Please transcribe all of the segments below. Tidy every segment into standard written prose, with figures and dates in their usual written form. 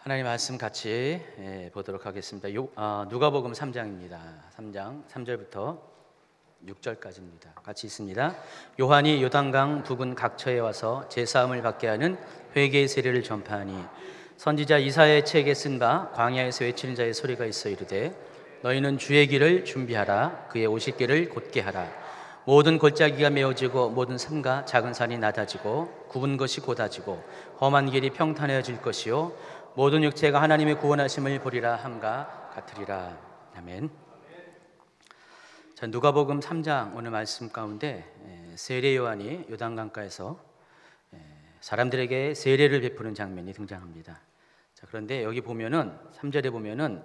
하나님 말씀 같이 보도록 하겠습니다. 누가복음 3장입니다. 3장 3절부터 6절까지입니다. 같이 있습니다. 요한이 요단강 부근 각처에 와서 제사함을 받게 하는 회개의 세례를 전파하니 선지자 이사야의 책에 쓴 바 광야에서 외치는 자의 소리가 있어 이르되 너희는 주의 길을 준비하라. 그의 오실 길을 곧게 하라. 모든 골짜기가 메어지고 모든 산과 작은 산이 낮아지고 굽은 것이 곧아지고 험한 길이 평탄해질 것이요 모든 육체가 하나님의 구원하심을 보리라 함과 같으리라. 아멘. 자, 누가복음 3장 오늘 말씀 가운데 세례 요한이 요단강가에서 사람들에게 세례를 베푸는 장면이 등장합니다. 자, 그런데 여기 보면은 3절에 보면은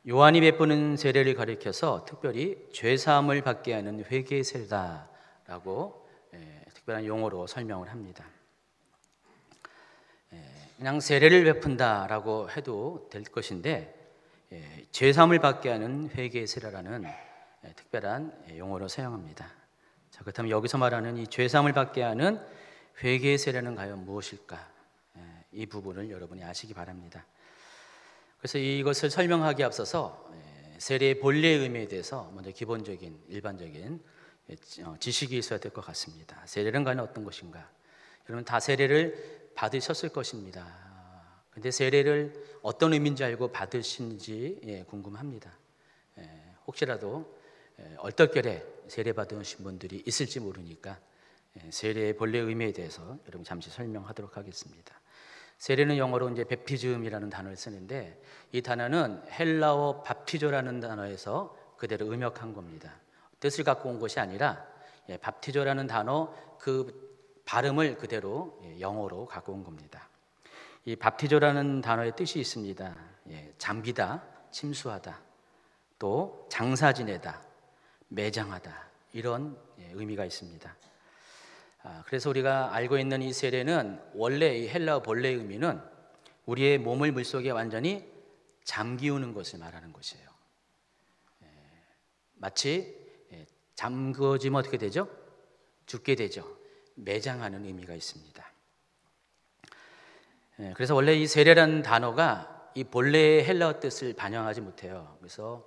요한이 베푸는 세례를 가리켜서 특별히 죄 사함을 받게 하는 회개의 세례다라고 특별한 용어로 설명을 합니다. 그냥 세례를 베푼다라고 해도 될 것인데 죄 사함을 받게 하는 회개의 세례라는 특별한 용어로 사용합니다. 자, 그렇다면 여기서 말하는 이 죄 사함을 받게 하는 회개의 세례는 과연 무엇일까? 이 부분을 여러분이 아시기 바랍니다. 그래서 이것을 설명하기에 앞서서 세례의 본래의 의미에 대해서 먼저 기본적인 일반적인 지식이 있어야 될 것 같습니다. 세례는 과연 어떤 것인가? 여러분 다 세례를 받으셨을 것입니다. 근데 세례를 어떤 의미인지 알고 받으신지 궁금합니다. 혹시라도 얼떨결에 세례 받으신 분들이 있을지 모르니까 세례의 본래 의미에 대해서 여러분 잠시 설명하도록 하겠습니다. 세례는 영어로 이제 베프티즘이라는 단어를 쓰는데 이 단어는 헬라어 밥티조라는 단어에서 그대로 음역한 겁니다. 뜻을 갖고 온 것이 아니라 밥티조라는 단어 그 발음을 그대로 영어로 갖고 온 겁니다. 이 밥티조라는 단어의 뜻이 있습니다. 잠기다, 침수하다, 또 장사 지내다, 매장하다 이런 의미가 있습니다. 그래서 우리가 알고 있는 이 세례는 원래 이 헬라어 본래의 의미는 우리의 몸을 물속에 완전히 잠기우는 것을 말하는 것이에요. 마치 잠그어지면 어떻게 되죠? 죽게 되죠. 매장하는 의미가 있습니다. 그래서 원래 이 세례라는 단어가 이 본래의 헬라어 뜻을 반영하지 못해요. 그래서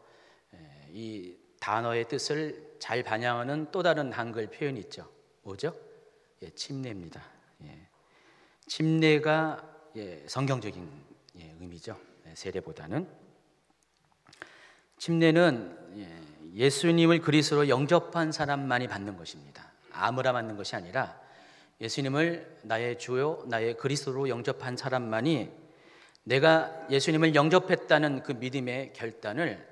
이 단어의 뜻을 잘 반영하는 또 다른 한글 표현이 있죠. 뭐죠? 침례입니다. 침례가 성경적인 의미죠. 세례보다는. 침례는 예수님을 그리스도로 영접한 사람만이 받는 것입니다. 아무나 받는 것이 아니라 예수님을 나의 주요 나의 그리스도로 영접한 사람만이 내가 예수님을 영접했다는 그 믿음의 결단을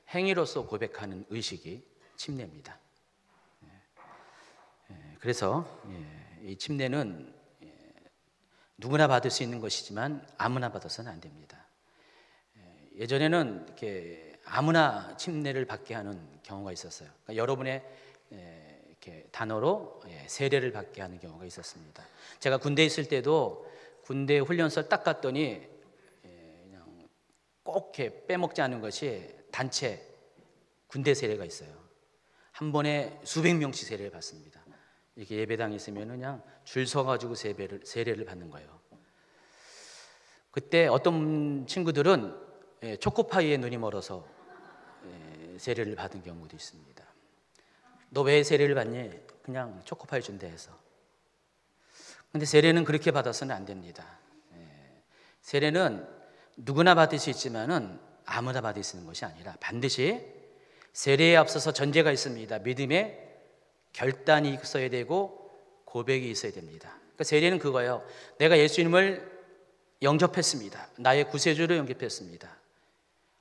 행위로서 고백하는 의식이 침례입니다. 그래서 이 침례는 누구나 받을 수 있는 것이지만 아무나 받아서는 안 됩니다. 예전에는 이렇게 아무나 침례를 받게 하는 경우가 있었어요. 그러니까 여러분의 이렇게 단어로 세례를 받게 하는 경우가 있었습니다. 제가 군대에 있을 때도 군대 훈련소를 딱 갔더니 그냥 꼭 이렇게 빼먹지 않은 것이 단체 군대 세례가 있어요. 한 번에 수백 명씩 세례를 받습니다. 이렇게 예배당에 있으면 그냥 줄 서가지고 세례를 받는 거예요. 그때 어떤 친구들은 초코파이에 눈이 멀어서 세례를 받은 경우도 있습니다. 너 왜 세례를 받니? 그냥 초코파이 준대 해서. 근데 세례는 그렇게 받아서는 안 됩니다. 세례는 누구나 받을 수 있지만은 아무나 받을 수 있는 것이 아니라 반드시 세례에 앞서서 전제가 있습니다. 믿음의 결단이 있어야 되고 고백이 있어야 됩니다. 그러니까 세례는 그거예요. 내가 예수님을 영접했습니다. 나의 구세주로 영접했습니다.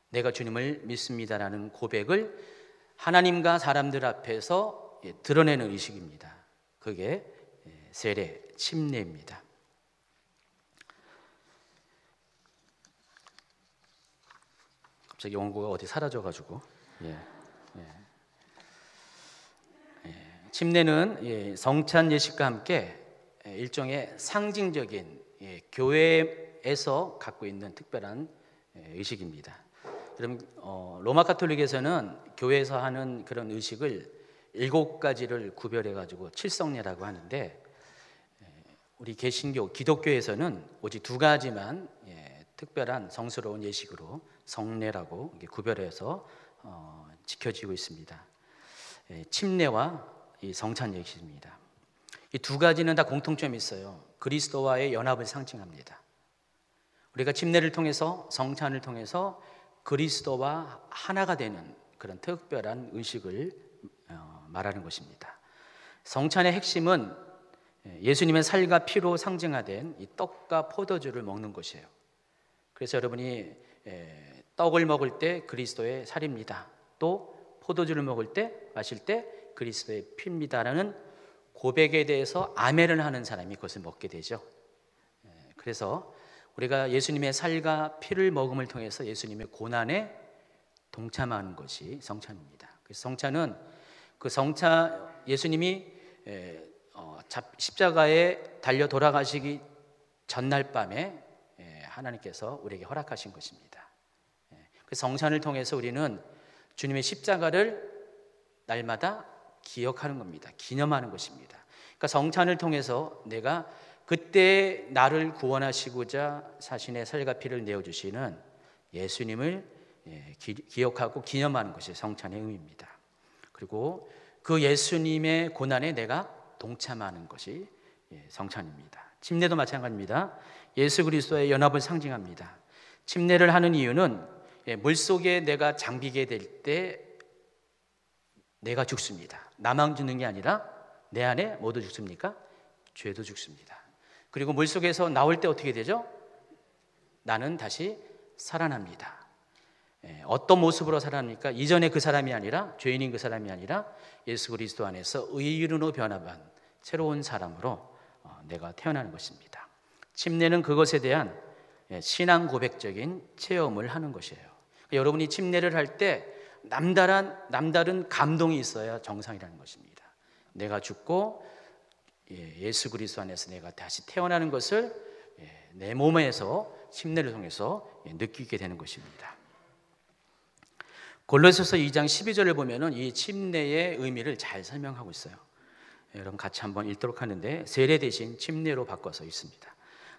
내가 주님을 믿습니다라는 고백을 하나님과 사람들 앞에서 드러내는 의식입니다. 그게 세례, 침례입니다. 갑자기 원고가 어디 사라져가지고 침례는 성찬 예식과 함께 일종의 상징적인 교회에서 갖고 있는 특별한 의식입니다. 여러분 로마 가톨릭에서는 교회에서 하는 그런 의식을 7가지를 구별해 가지고 칠성례라고 하는데 우리 개신교 기독교에서는 오직 2가지만 특별한 성스러운 예식으로 성례라고 이렇게 구별해서 지켜지고 있습니다. 침례와 이 성찬 예식입니다. 이 두 가지는 다 공통점이 있어요. 그리스도와의 연합을 상징합니다. 우리가 침례를 통해서, 성찬을 통해서 그리스도와 하나가 되는 그런 특별한 의식을 말하는 것입니다. 성찬의 핵심은 예수님의 살과 피로 상징화된 이 떡과 포도주를 먹는 것이에요. 그래서 여러분이 떡을 먹을 때 그리스도의 살입니다. 또 포도주를 먹을 때, 마실 때 그리스도의 피입니다라는 고백에 대해서 아멘을 하는 사람이 그것을 먹게 되죠. 그래서 우리가 예수님의 살과 피를 먹음을 통해서 예수님의 고난에 동참하는 것이 성찬입니다. 그래서 성찬은 예수님이 십자가에 달려 돌아가시기 전날 밤에 하나님께서 우리에게 허락하신 것입니다. 그 성찬을 통해서 우리는 주님의 십자가를 날마다 기억하는 겁니다. 기념하는 것입니다. 그러니까 성찬을 통해서 내가 그때 나를 구원하시고자 자신의 살과 피를 내어주시는 예수님을 기억하고 기념하는 것이 성찬의 의미입니다. 그리고 그 예수님의 고난에 내가 동참하는 것이 성찬입니다. 침례도 마찬가지입니다. 예수 그리스도의 연합을 상징합니다. 침례를 하는 이유는 물속에 내가 잠기게 될 때 내가 죽습니다. 나만 죽는 게 아니라 내 안에 모두 죽습니까? 죄도 죽습니다. 그리고 물속에서 나올 때 어떻게 되죠? 나는 다시 살아납니다. 어떤 모습으로 살아납니까? 이전에 그 사람이 아니라, 죄인인 그 사람이 아니라 예수 그리스도 안에서 의인으로 변화한 새로운 사람으로 내가 태어나는 것입니다. 침례는 그것에 대한 신앙 고백적인 체험을 하는 것이에요. 여러분이 침례를 할 때 남다른 감동이 있어야 정상이라는 것입니다. 내가 죽고 예수 그리스도 안에서 내가 다시 태어나는 것을 내 몸에서 침례를 통해서 느끼게 되는 것입니다. 골로새서 2장 12절을 보면은 이 침례의 의미를 잘 설명하고 있어요. 여러분 같이 한번 읽도록 하는데, 세례 대신 침례로 바꿔서 있습니다.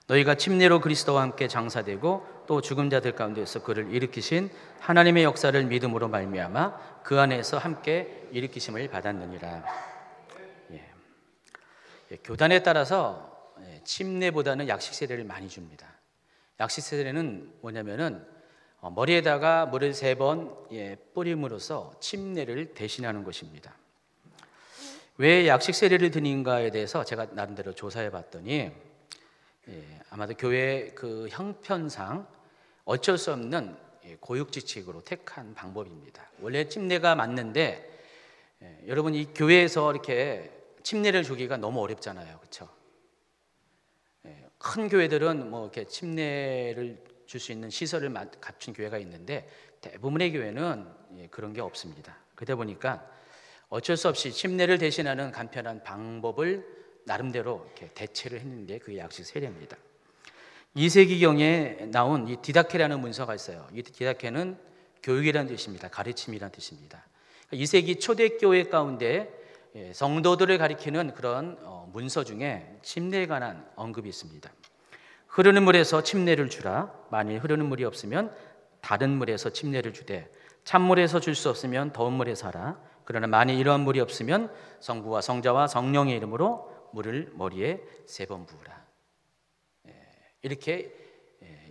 너희가 침례로 그리스도와 함께 장사되고 또 죽은 자들 가운데서 그를 일으키신 하나님의 역사를 믿음으로 말미암아 그 안에서 함께 일으키심을 받았느니라. 교단에 따라서 침례보다는 약식 세례를 많이 줍니다. 약식 세례는 뭐냐면은 머리에다가 물을 3번 뿌림으로써 침례를 대신하는 것입니다. 왜 약식 세례를 드린가에 대해서 제가 나름대로 조사해 봤더니 아마도 교회 그 형편상 어쩔 수 없는 고육지책으로 택한 방법입니다. 원래 침례가 맞는데 여러분 이 교회에서 이렇게 침례를 주기가 너무 어렵잖아요, 그렇죠? 큰 교회들은 뭐 이렇게 침례를 줄 수 있는 시설을 갖춘 교회가 있는데 대부분의 교회는 그런 게 없습니다. 그러다 보니까 어쩔 수 없이 침례를 대신하는 간편한 방법을 나름대로 이렇게 대체를 했는데 그게 약식 세례입니다. 2세기경에 나온 이 디다케라는 문서가 있어요. 이 디다케는 교육이라는 뜻입니다. 가르침이라는 뜻입니다. 2세기 초대교회 가운데 성도들을 가리키는 그런 문서 중에 침례에 관한 언급이 있습니다. 흐르는 물에서 침례를 주라. 만일 흐르는 물이 없으면 다른 물에서 침례를 주되 찬물에서 줄 수 없으면 더운 물에서 하라. 그러나 만일 이러한 물이 없으면 성부와 성자와 성령의 이름으로 물을 머리에 3번 부으라. 이렇게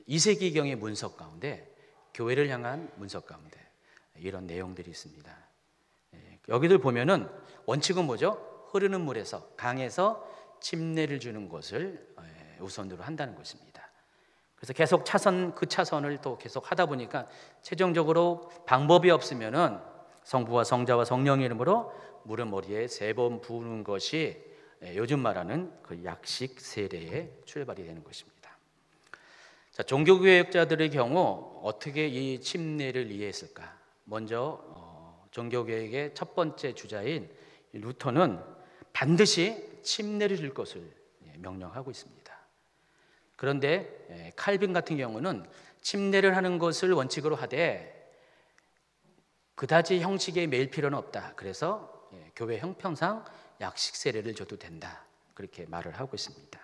2세기경의 문서 가운데, 교회를 향한 문서 가운데 이런 내용들이 있습니다. 여기들 보면은 원칙은 뭐죠? 흐르는 물에서, 강에서 침례를 주는 것을 우선으로 한다는 것입니다. 그래서 계속 그 차선을 또 계속 하다 보니까 최종적으로 방법이 없으면은 성부와 성자와 성령의 이름으로 물을 머리에 3번 부으는 것이 요즘 말하는 그 약식 세례의 출발이 되는 것입니다. 자, 종교개혁자들의 경우 어떻게 이 침례를 이해했을까? 먼저 종교개혁의 첫 번째 주자인 루터는 반드시 침례를 줄 것을 명령하고 있습니다. 그런데 칼빈 같은 경우는 침례를 하는 것을 원칙으로 하되 그다지 형식에 매일 필요는 없다. 그래서 교회 형편상 약식 세례를 줘도 된다. 그렇게 말을 하고 있습니다.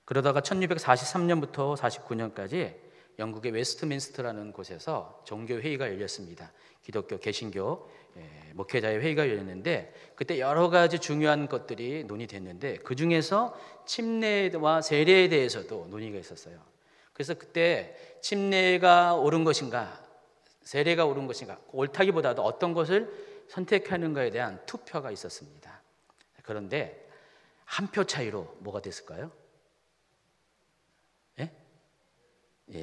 그러다가 1643년부터 49년까지 영국의 웨스트민스터라는 곳에서 종교 회의가 열렸습니다. 기독교, 개신교 목회자의 회의가 열렸는데 그때 여러 가지 중요한 것들이 논의됐는데 그 중에서 침례와 세례에 대해서도 논의가 있었어요. 그래서 그때 침례가 옳은 것인가 세례가 옳은 것인가 옳다기보다도 어떤 것을 선택하는가에 대한 투표가 있었습니다. 그런데 한 표 차이로 뭐가 됐을까요?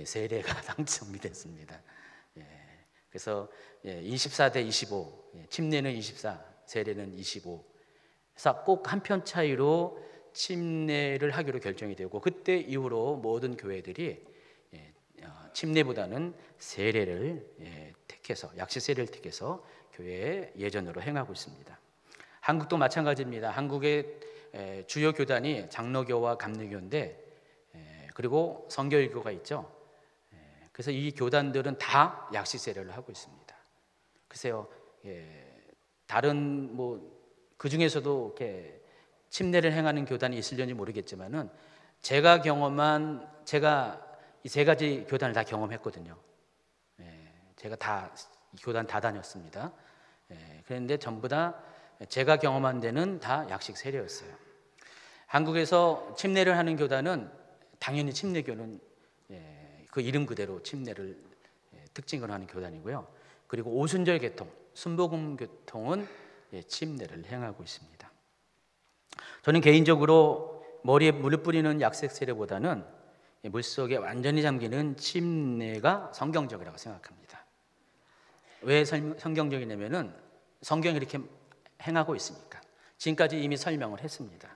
세례가 당첨이 됐습니다. 그래서 24대 25, 침례는 24, 세례는 25. 그래서 꼭 한 표 차이로 침례를 하기로 결정이 되고 그때 이후로 모든 교회들이 침례보다는 세례를 택해서 약식 세례를 택해서 교회의 예전으로 행하고 있습니다. 한국도 마찬가지입니다. 한국의 주요 교단이 장로교와 감리교인데 그리고 성결교가 있죠. 그래서 이 교단들은 다 약식 세례를 하고 있습니다. 글쎄요, 다른 그 중에서도 이렇게 침례를 행하는 교단이 있을지 모르겠지만은 제가 이 세 가지 교단을 다 경험했거든요. 제가 다 교단 다 다녔습니다. 그런데 전부 다 제가 경험한 데는 다 약식 세례였어요. 한국에서 침례를 하는 교단은 당연히 침례교는 그 이름 그대로 침례를 특징으로 하는 교단이고요. 그리고 오순절 계통, 순복음 계통은 침례를 행하고 있습니다. 저는 개인적으로 머리에 물을 뿌리는 약식 세례보다는 물속에 완전히 잠기는 침례가 성경적이라고 생각합니다. 왜 성경적이냐면은 성경이 이렇게 행하고 있으니까. 지금까지 이미 설명을 했습니다.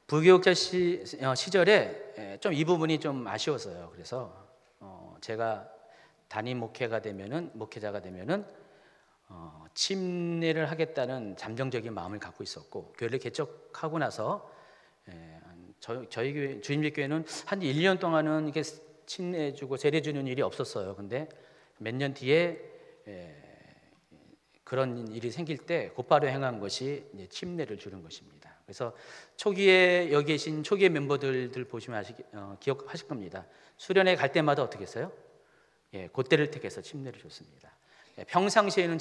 부교육자 시절에 좀 이 부분이 좀 아쉬웠어요. 그래서 제가 담임 목회자가 되면은 침례를 하겠다는 잠정적인 마음을 갖고 있었고 교회를 개척하고 나서 저희 교회 주임집 교회는 한 1년 동안은 이게 침례 주고 세례 주는 일이 없었어요. 근데 몇 년 뒤에 그런 일이 생길 때 곧바로 행한 것이 이제 침례를 주는 것입니다. 그래서 초기에 여기 계신 초기의 멤버들 보시면 기억하실 겁니다. 수련회 갈 때마다 어떻게 했어요? 그때를 택해서 침례를 줬습니다. 평상시에는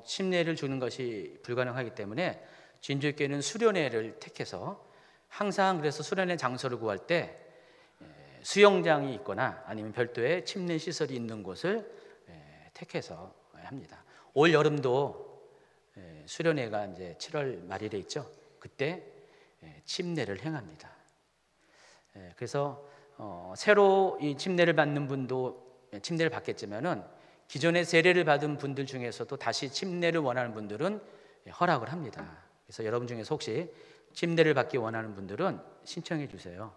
침례를 주는 것이 불가능하기 때문에 진주교회는 수련회를 택해서 항상 그래서 수련회 장소를 구할 때 수영장이 있거나 아니면 별도의 침례 시설이 있는 곳을 택해서 합니다. 올 여름도 수련회가 이제 7월 말일에 있죠. 그때 침례를 행합니다. 그래서 새로 이 침례를 받는 분도 침례를 받겠지만은 기존에 세례를 받은 분들 중에서도 다시 침례를 원하는 분들은 허락을 합니다. 그래서 여러분 중에서 혹시 침례를 받기 원하는 분들은 신청해 주세요.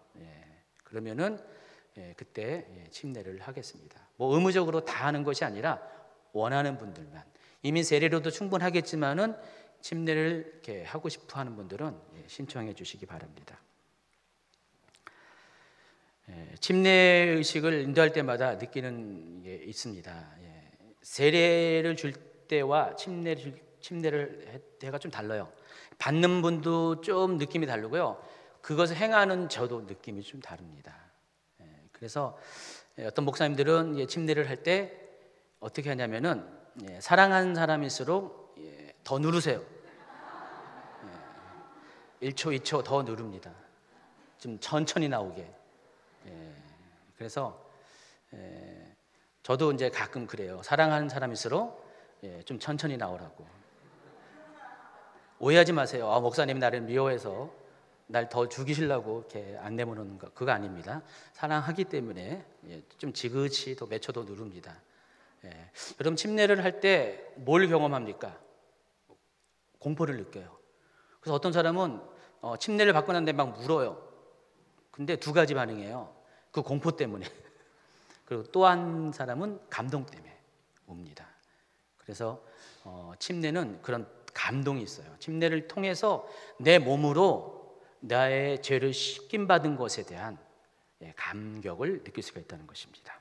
그러면은 그때 침례를 하겠습니다. 의무적으로 다 하는 것이 아니라 원하는 분들만, 이미 세례로도 충분하겠지만은 침례를 이렇게 하고 싶어 하는 분들은 신청해 주시기 바랍니다. 침례 의식을 인도할 때마다 느끼는 게 있습니다. 세례를 줄 때와 침례를 때가 좀 달라요. 받는 분도 좀 느낌이 다르고요. 그것을 행하는 저도 느낌이 좀 다릅니다. 그래서 어떤 목사님들은 침례를 할 때 어떻게 하냐면은 사랑하는 사람일수록 더 누르세요. 1초, 2초 더 누릅니다. 좀 천천히 나오게. 그래서 저도 이제 가끔 그래요. 사랑하는 사람일수록 좀 천천히 나오라고. 오해하지 마세요. 목사님이 나를 미워해서 날 더 죽이시려고 이렇게 안 내모는 거, 그거 아닙니다. 사랑하기 때문에 좀 지그시 더 몇 초 더 누릅니다. 여러분 침례를 할 때 뭘 경험합니까? 공포를 느껴요. 그래서 어떤 사람은 침례를 받고 난 다음에 막 울어요. 근데 두 가지 반응이에요. 그 공포 때문에. 그리고 또 한 사람은 감동 때문에 웁니다. 그래서 침례는 그런 감동이 있어요. 침례를 통해서 내 몸으로 나의 죄를 씻김 받은 것에 대한 감격을 느낄 수가 있다는 것입니다.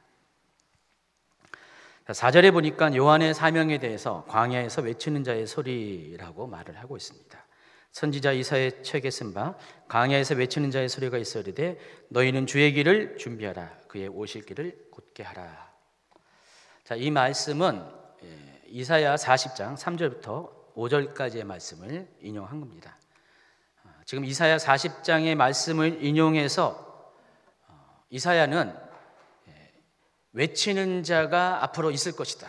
4절에 보니까 요한의 사명에 대해서 광야에서 외치는 자의 소리라고 말을 하고 있습니다. 선지자 이사야의 책에 쓴 바 광야에서 외치는 자의 소리가 있어 이르되 너희는 주의 길을 준비하라 그의 오실 길을 곧게 하라. 자, 이 말씀은 이사야 40장 3절부터 5절까지의 말씀을 인용한 겁니다. 지금 이사야 40장의 말씀을 인용해서 이사야는 외치는 자가 앞으로 있을 것이다,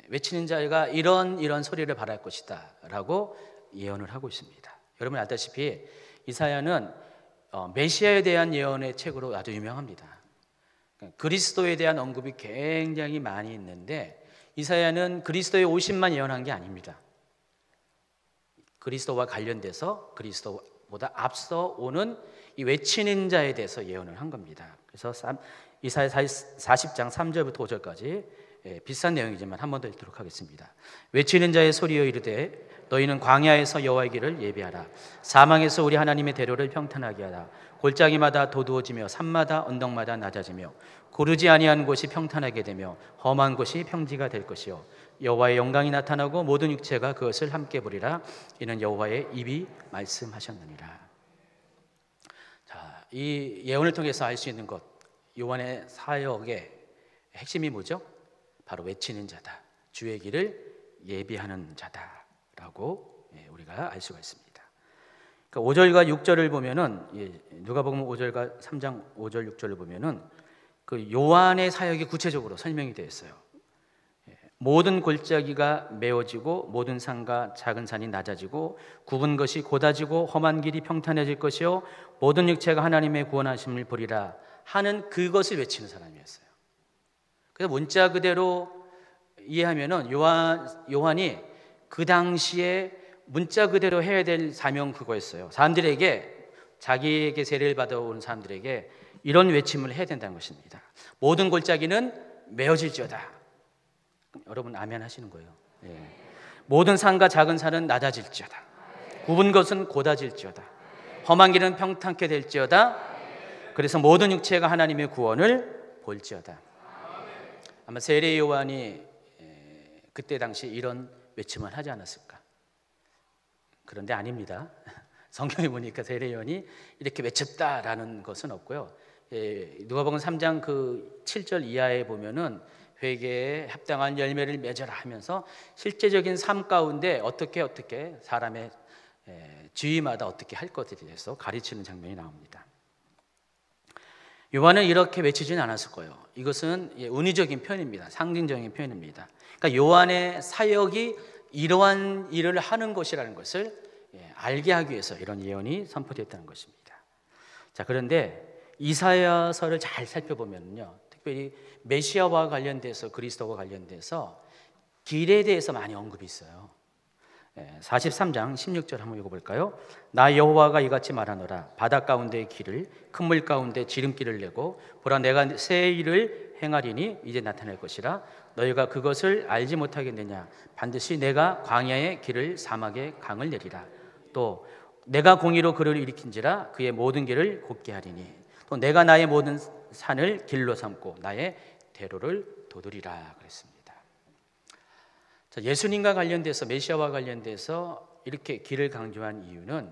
외치는 자가 이런 소리를 발할 것이다 라고 예언을 하고 있습니다. 여러분 알다시피 이사야는 메시아에 대한 예언의 책으로 아주 유명합니다. 그리스도에 대한 언급이 굉장히 많이 있는데 이사야는 그리스도의 오심만 예언한 게 아닙니다. 그리스도와 관련돼서 그리스도보다 앞서 오는 이 외치는 자에 대해서 예언을 한 겁니다. 그래서 이사야 40장 3절부터 5절까지 비슷한 내용이지만 한 번 더 읽도록 하겠습니다. 외치는 자의 소리여 이르되 너희는 광야에서 여호와의 길을 예비하라. 사망에서 우리 하나님의 대로를 평탄하게 하라. 골짜기마다 도두어지며 산마다 언덕마다 낮아지며 고르지 아니한 곳이 평탄하게 되며 험한 곳이 평지가 될 것이요 여호와의 영광이 나타나고 모든 육체가 그것을 함께 보리라. 이는 여호와의 입이 말씀하셨느니라. 자, 이 예언을 통해서 알 수 있는 것, 요한의 사역의 핵심이 뭐죠? 바로 외치는 자다, 주의 길을 예비하는 자다라고 우리가 알 수가 있습니다. 그러니까 5절과 6절을 보면은 누가복음 5절과 3장 5절 6절을 보면은 그 요한의 사역이 구체적으로 설명이 되어 있어요. 모든 골짜기가 메워지고 모든 산과 작은 산이 낮아지고 굽은 것이 곧아지고 험한 길이 평탄해질 것이요 모든 육체가 하나님의 구원하심을 보리라 하는 그것을 외치는 사람이었어요. 그래서 문자 그대로 이해하면은 요한이 그 당시에 문자 그대로 해야 될 사명 그거였어요. 사람들에게, 자기에게 세례를 받아온 사람들에게 이런 외침을 해야 된다는 것입니다. 모든 골짜기는 메어질지어다. 여러분 아멘 하시는 거예요. 모든 산과 작은 산은 낮아질지어다. 굽은 것은 곧아질지어다. 험한 길은 평탄케 될지어다. 그래서 모든 육체가 하나님의 구원을 볼지어다. 아마 세례 요한이 그때 당시 이런 외침을 하지 않았을까? 그런데 아닙니다. 성경에 보니까 세례 요한이 이렇게 외쳤다라는 것은 없고요. 누가복음 3장 그 7절 이하에 보면은 회개에 합당한 열매를 맺어라 하면서 실제적인 삶 가운데 어떻게 사람의 주위마다 어떻게 할 것에 대해서 가르치는 장면이 나옵니다. 요한은 이렇게 외치지는 않았을 거예요. 이것은 은유적인 표현입니다. 상징적인 표현입니다. 그러니까 요한의 사역이 이러한 일을 하는 것이라는 것을 알게 하기 위해서 이런 예언이 선포됐다는 것입니다. 자, 그런데 이사야서를 잘 살펴보면요, 특별히 메시아와 관련돼서, 그리스도와 관련돼서 길에 대해서 많이 언급이 있어요. 43장 16절 한번 읽어볼까요? 나 여호와가 이같이 말하노라. 바다 가운데의 길을, 큰 물 가운데 지름길을 내고 보라, 내가 새 일을 행하리니 이제 나타날 것이라. 너희가 그것을 알지 못하겠느냐? 반드시 내가 광야의 길을, 사막의 강을 내리라. 또 내가 공의로 그를 일으킨지라. 그의 모든 길을 곧게 하리니 또 내가 나의 모든 산을 길로 삼고 나의 대로를 도두리라 그랬습니다. 자, 예수님과 관련돼서, 메시아와 관련돼서 이렇게 길을 강조한 이유는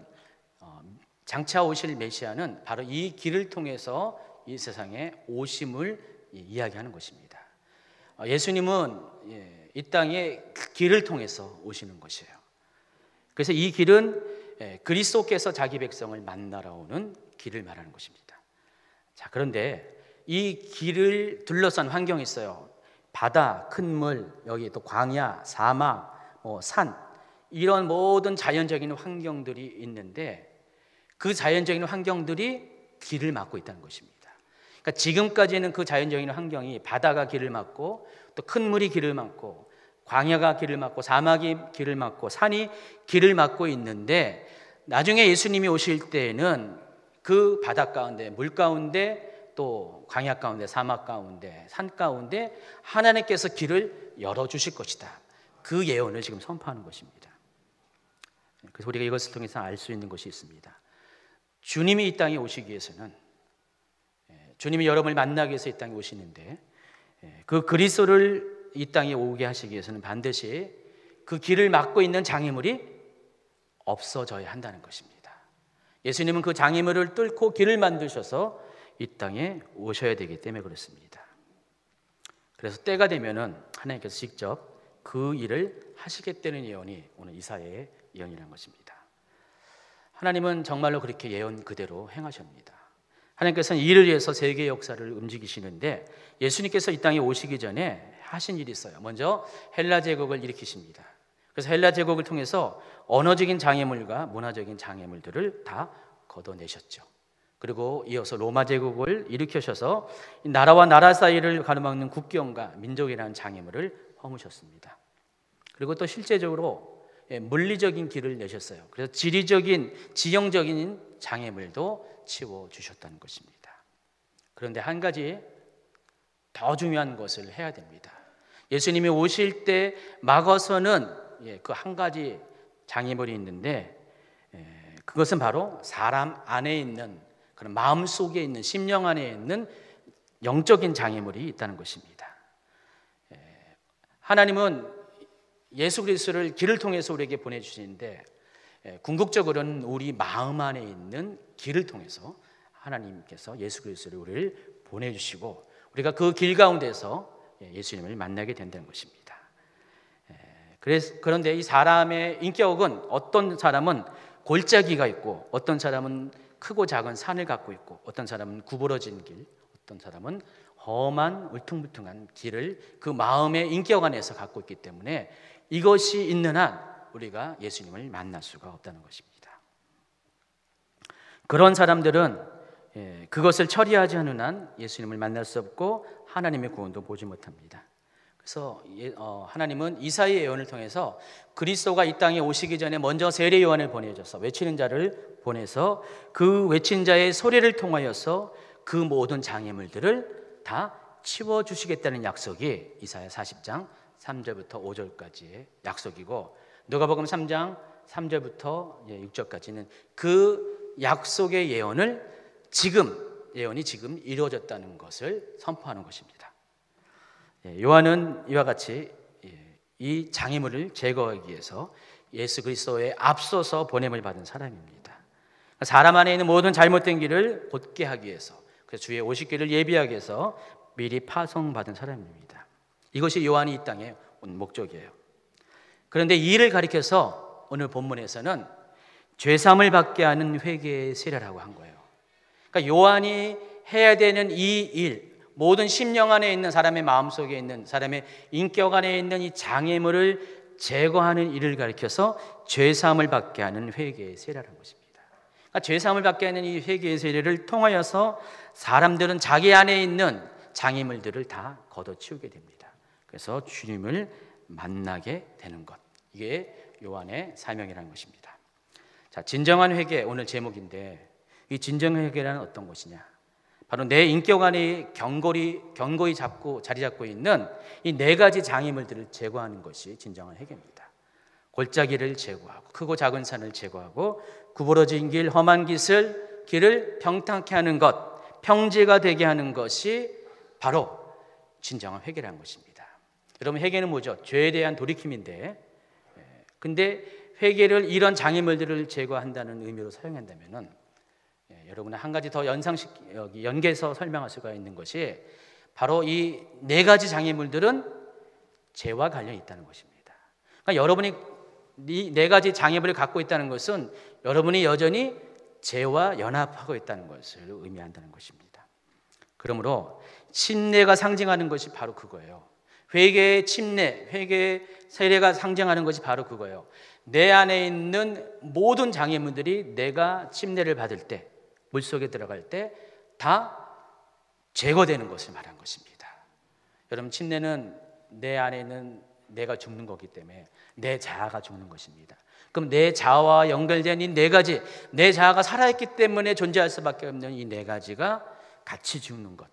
장차 오실 메시아는 바로 이 길을 통해서 이 세상에 오심을 이야기하는 것입니다. 예수님은 이 땅에 그 길을 통해서 오시는 것이에요. 그래서 이 길은 그리스도께서 자기 백성을 만나러 오는 길을 말하는 것입니다. 자, 그런데 이 길을 둘러싼 환경이 있어요. 바다, 큰 물, 여기 또 광야, 사막, 산, 이런 모든 자연적인 환경들이 있는데 그 자연적인 환경들이 길을 막고 있다는 것입니다. 그러니까 지금까지는 그 자연적인 환경이 바다가 길을 막고 또 큰 물이 길을 막고 광야가 길을 막고 사막이 길을 막고 산이 길을 막고 있는데 나중에 예수님이 오실 때에는 그 바다 가운데, 물 가운데, 또 광야 가운데, 사막 가운데, 산 가운데 하나님께서 길을 열어주실 것이다. 그 예언을 지금 선포하는 것입니다. 그래서 우리가 이것을 통해서 알 수 있는 것이 있습니다. 주님이 이 땅에 오시기 위해서는, 주님이 여러분을 만나기 위해서 이 땅에 오시는데 그 그리스도를 이 땅에 오게 하시기 위해서는 반드시 그 길을 막고 있는 장애물이 없어져야 한다는 것입니다. 예수님은 그 장애물을 뚫고 길을 만드셔서 이 땅에 오셔야 되기 때문에 그렇습니다. 그래서 때가 되면은 하나님께서 직접 그 일을 하시겠다는 예언이 오늘 이사야의 예언이라는 것입니다. 하나님은 정말로 그렇게 예언 그대로 행하십니다. 하나님께서는 이를 위해서 세계 역사를 움직이시는데 예수님께서 이 땅에 오시기 전에 하신 일이 있어요. 먼저 헬라 제국을 일으키십니다. 그래서 헬라 제국을 통해서 언어적인 장애물과 문화적인 장애물들을 다 걷어내셨죠. 그리고 이어서 로마 제국을 일으키셔서 나라와 나라 사이를 가로막는 국경과 민족이라는 장애물을 허무셨습니다. 그리고 또 실제적으로 물리적인 길을 내셨어요. 그래서 지리적인, 지형적인 장애물도 치워주셨다는 것입니다. 그런데 한 가지 더 중요한 것을 해야 됩니다. 예수님이 오실 때 막어서는 그 한 가지 장애물이 있는데 그것은 바로 사람 안에 있는 그런 마음 속에 있는 심령 안에 있는 영적인 장애물이 있다는 것입니다. 하나님은 예수 그리스도를 길을 통해서 우리에게 보내주시는데 궁극적으로는 우리 마음 안에 있는 길을 통해서 하나님께서 예수 그리스도를 우리를 보내주시고 우리가 그 길 가운데서 예수님을 만나게 된다는 것입니다. 그런데 이 사람의 인격은 어떤 사람은 골짜기가 있고 어떤 사람은 크고 작은 산을 갖고 있고 어떤 사람은 구부러진 길, 어떤 사람은 험한 울퉁불퉁한 길을 그 마음의 인격 안에서 갖고 있기 때문에 이것이 있는 한 우리가 예수님을 만날 수가 없다는 것입니다. 그런 사람들은 그것을 처리하지 않는 한 예수님을 만날 수 없고 하나님의 구원도 보지 못합니다. 그래서 하나님은 이사야의 예언을 통해서 그리스도가 이 땅에 오시기 전에 먼저 세례 요한을 보내줘서 외치는 자를 보내서 그 외친 자의 소리를 통하여서 그 모든 장애물들을 다 치워주시겠다는 약속이 이사야 40장 3절부터 5절까지의 약속이고 누가복음 3장 3절부터 6절까지는 그 약속의 예언이 지금 이루어졌다는 것을 선포하는 것입니다. 요한은 이와 같이 이 장애물을 제거하기 위해서 예수 그리스도에 앞서서 보냄을 받은 사람입니다. 사람 안에 있는 모든 잘못된 길을 곧게 하기 위해서 그래서 주의 오실 길을 예비하기 위해서 미리 파송받은 사람입니다. 이것이 요한이 이 땅에 온 목적이에요. 그런데 이 일을 가리켜서 오늘 본문에서는 죄사함을 받게 하는 회개의 세례라고 한 거예요. 그러니까 요한이 해야 되는 이 일, 모든 심령 안에 있는 사람의 마음속에 있는 사람의 인격 안에 있는 이 장애물을 제거하는 일을 가리켜서 죄사함을 받게 하는 회개의 세례라는 것입니다. 그러니까 죄사함을 받게 하는 이 회개의 세례를 통하여서 사람들은 자기 안에 있는 장애물들을 다 걷어치우게 됩니다. 그래서 주님을 만나게 되는 것, 이게 요한의 사명이라는 것입니다. 자, 진정한 회개 오늘 제목인데 이 진정한 회개란 어떤 것이냐? 바로 내 인격 안에 견고히 자리 잡고 있는 이 네 가지 장애물들을 제거하는 것이 진정한 회개입니다. 골짜기를 제거하고 크고 작은 산을 제거하고 구부러진 길, 험한 길을 평탄케 하는 것, 평지가 되게 하는 것이 바로 진정한 회개라는 것입니다. 여러분, 회개는 뭐죠? 죄에 대한 돌이킴인데, 근데 회개를 이런 장애물들을 제거한다는 의미로 사용한다면은 여러분은 한 가지 더 연계해서 설명할 수가 있는 것이 바로 이 네 가지 장애물들은 죄와 관련이 있다는 것입니다. 그러니까 여러분이 이 네 가지 장애물을 갖고 있다는 것은 여러분이 여전히 죄와 연합하고 있다는 것을 의미한다는 것입니다. 그러므로 침례가 상징하는 것이 바로 그거예요. 회개의 침례, 회개의 세례가 상징하는 것이 바로 그거예요. 내 안에 있는 모든 장애물들이 내가 침례를 받을 때, 물속에 들어갈 때 다 제거되는 것을 말한 것입니다. 여러분, 침례는 내 안에 있는 내가 죽는 거기 때문에 내 자아가 죽는 것입니다. 그럼 내 자아와 연결된 이 네 가지, 내 자아가 살아있기 때문에 존재할 수밖에 없는 이 네 가지가 같이 죽는 것,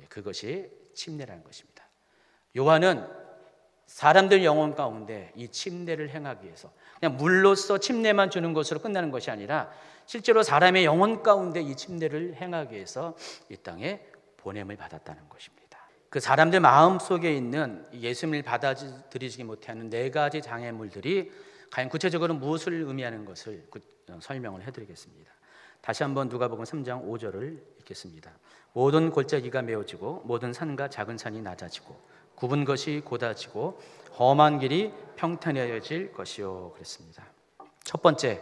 그것이 침례라는 것입니다. 요한은 사람들 영혼 가운데 이 침례를 행하기 위해서 그냥 물로써 침례만 주는 것으로 끝나는 것이 아니라 실제로 사람의 영혼 가운데 이 침례를 행하기 위해서 이 땅에 보냄을 받았다는 것입니다. 그 사람들 마음 속에 있는 예수님을 받아들이지 못하는 네 가지 장애물들이 과연 구체적으로 무엇을 의미하는 것을 설명을 해드리겠습니다. 다시 한번 누가복음 3장 5절을 읽겠습니다. 모든 골짜기가 메어지고 모든 산과 작은 산이 낮아지고 굽은 것이 곧아지고 험한 길이 평탄해질 것이요 그랬습니다. 첫 번째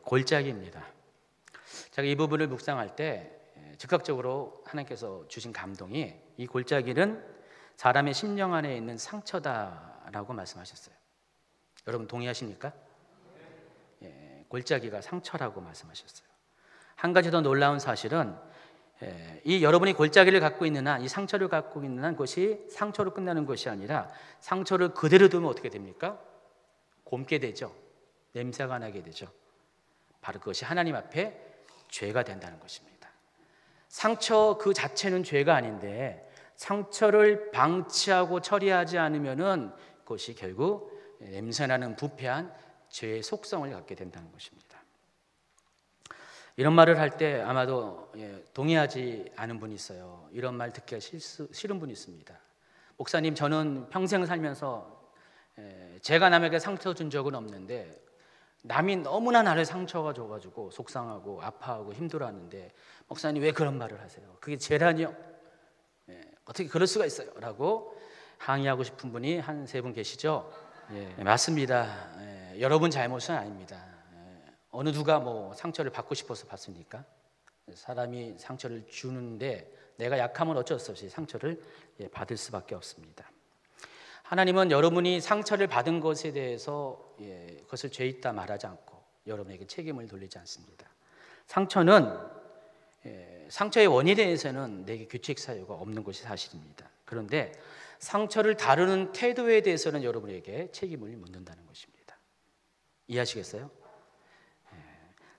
골짜기입니다. 제가 이 부분을 묵상할 때 즉각적으로 하나님께서 주신 감동이 이 골짜기는 사람의 심령 안에 있는 상처다라고 말씀하셨어요. 여러분 동의하십니까? 골짜기가 상처라고 말씀하셨어요. 한 가지 더 놀라운 사실은 이 여러분이 골짜기를 갖고 있는 한, 이 상처를 갖고 있는 한 것이 상처로 끝나는 것이 아니라 상처를 그대로 두면 어떻게 됩니까? 곪게 되죠. 냄새가 나게 되죠. 바로 그것이 하나님 앞에 죄가 된다는 것입니다. 상처 그 자체는 죄가 아닌데 상처를 방치하고 처리하지 않으면은 그것이 결국 냄새나는 부패한 죄의 속성을 갖게 된다는 것입니다. 이런 말을 할 때 아마도 동의하지 않은 분이 있어요. 이런 말 듣기가 싫은 분이 있습니다. 목사님, 저는 평생 살면서 제가 남에게 상처 준 적은 없는데 남이 너무나 나를 상처가 줘가지고 속상하고 아파하고 힘들어하는데 목사님 왜 그런 말을 하세요? 그게 죄라니요? 어떻게 그럴 수가 있어요? 라고 항의하고 싶은 분이 한 세 분 계시죠? 맞습니다. 여러분 잘못은 아닙니다. 어느 누가 뭐 상처를 받고 싶어서 받습니까? 사람이 상처를 주는데 내가 약하면 어쩔 수 없이 상처를 받을 수밖에 없습니다. 하나님은 여러분이 상처를 받은 것에 대해서 그것을 죄 있다 말하지 않고 여러분에게 책임을 돌리지 않습니다. 상처는 상처의 원인에 대해서는 내게 규칙 사유가 없는 것이 사실입니다. 그런데 상처를 다루는 태도에 대해서는 여러분에게 책임을 묻는다는 것입니다. 이해하시겠어요?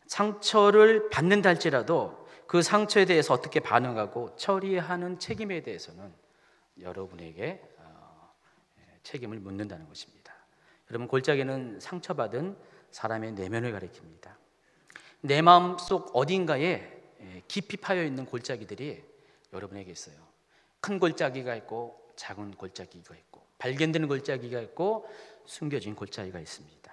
상처를 받는다 할지라도 그 상처에 대해서 어떻게 반응하고 처리하는 책임에 대해서는 여러분에게 책임을 묻는다는 것입니다. 여러분, 골짜기는 상처받은 사람의 내면을 가리킵니다. 내 마음속 어딘가에 깊이 파여 있는 골짜기들이 여러분에게 있어요. 큰 골짜기가 있고 작은 골짜기가 있고 발견되는 골짜기가 있고 숨겨진 골짜기가 있습니다.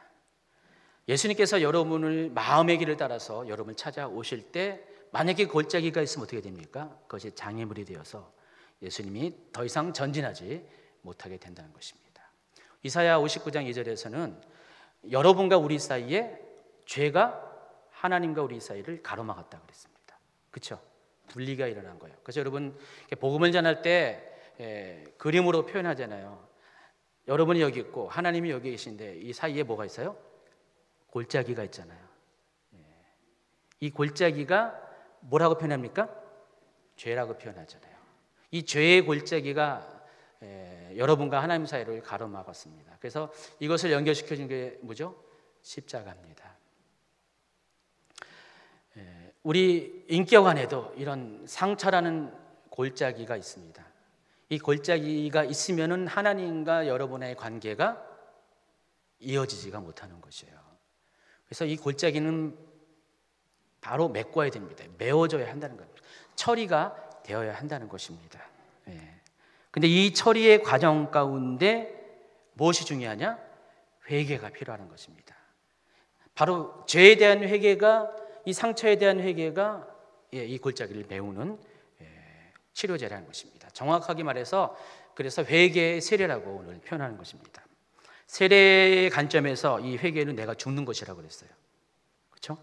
예수님께서 여러분을 마음의 길을 따라서 여러분을 찾아오실 때 만약에 골짜기가 있으면 어떻게 됩니까? 그것이 장애물이 되어서 예수님이 더 이상 전진하지 못하게 된다는 것입니다. 이사야 59장 2절에서는 여러분과 우리 사이에 죄가 하나님과 우리 사이를 가로막았다 그랬습니다. 그렇죠? 분리가 일어난 거예요. 그래서 여러분 복음을 전할 때 그림으로 표현하잖아요. 여러분이 여기 있고 하나님이 여기 계신데 이 사이에 뭐가 있어요? 골짜기가 있잖아요. 이 골짜기가 뭐라고 표현합니까? 죄라고 표현하잖아요. 이 죄의 골짜기가 여러분과 하나님 사이를 가로막았습니다. 그래서 이것을 연결시켜준 게 뭐죠? 십자가입니다. 우리 인격 안에도 이런 상처라는 골짜기가 있습니다. 이 골짜기가 있으면은 하나님과 여러분의 관계가 이어지지가 못하는 것이에요. 그래서 이 골짜기는 바로 메꿔야 됩니다. 메워져야 한다는 겁니다. 처리가 되어야 한다는 것입니다. 근데 이 처리의 과정 가운데 무엇이 중요하냐? 회개가 필요한 것입니다. 바로 죄에 대한 회개가, 이 상처에 대한 회개가 이 골짜기를 메우는 치료제라는 것입니다. 정확하게 말해서 그래서 회개의 세례라고 오늘 표현하는 것입니다. 세례의 관점에서 이 회개는 내가 죽는 것이라고 그랬어요. 그렇죠?